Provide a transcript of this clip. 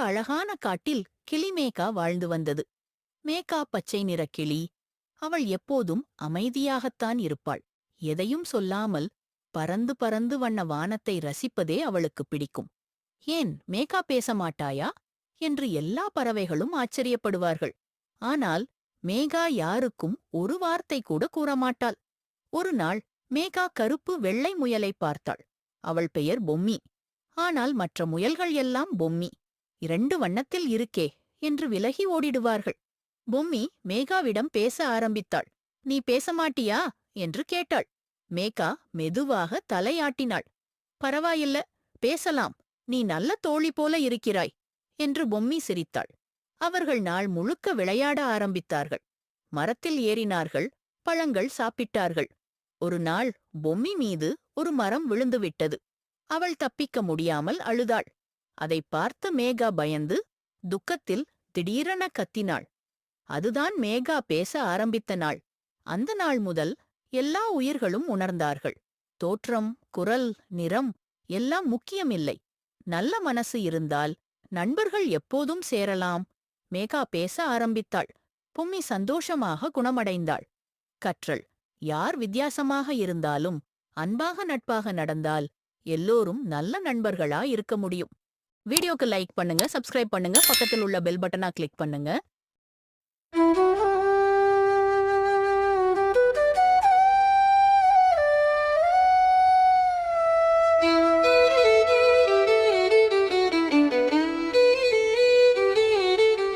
அழகான காட்டில் கிளி மேகா வாழ்ந்து வந்தது. மேகா பச்சை நிற கிளி. அவள் எப்போதும் அமைதியாகத்தான் இருப்பாள். எதையும் சொல்லாமல் பறந்து பறந்து வண்ண வானத்தை ரசிப்பதே அவளுக்குப் பிடிக்கும். ஏன் மேகா பேச மாட்டாயா என்று எல்லா பறவைகளும் ஆச்சரியப்படுவார்கள். ஆனால் மேகா யாருக்கும் ஒரு வார்த்தை கூட கூறமாட்டாள். ஒரு நாள் மேகா கருப்பு வெள்ளை முயலை பார்த்தாள். அவள் பெயர் பொம்மி. ஆனால் மற்ற முயல்கள் எல்லாம் பொம்மி, இரண்டு வண்ணத்தில் இருக்கே என்று விலகி ஓடிடுவார்கள். பொம்மி மேகாவிடம் பேச ஆரம்பித்தாள். நீ பேச மாட்டியா என்று கேட்டாள். மேகா மெதுவாக தலையாட்டினாள். பரவாயில்ல, பேசலாம், நீ நல்ல தோழி போல இருக்கிறாய் என்று பொம்மி சிரித்தாள். அவர்கள் நாள் முழுக்க விளையாட ஆரம்பித்தார்கள். மரத்தில் ஏறினார்கள், பழங்கள் சாப்பிட்டார்கள். ஒரு நாள் பொம்மி மீது ஒரு மரம் விழுந்துவிட்டது. அவள் தப்பிக்க முடியாமல் அழுதாள். அதைப் பார்த்த மேகா பயந்து துக்கத்தில் திடீரென கத்தினாள். அதுதான் மேகா பேச ஆரம்பித்த நாள். அந்த நாள் முதல் எல்லா உயிர்களும் உணர்ந்தார்கள். தோற்றம், குரல், நிறம் எல்லாம் முக்கியமில்லை. நல்ல மனசு இருந்தால் நண்பர்கள் எப்போதும் சேரலாம். மேகா பேச ஆரம்பித்தாள். பொம்மி சந்தோஷமாக குணமடைந்தாள். கற்றல்: யார் வித்தியாசமாக இருந்தாலும் அன்பாக நட்பாக நடந்தால் எல்லோரும் நல்ல நண்பர்களா இருக்க முடியும். வீடியோக்கு லைக் பண்ணுங்க, சப்ஸ்கிரைப் பண்ணுங்க, பக்கத்தில் உள்ள பெல் பட்டனா கிளிக் பண்ணுங்க.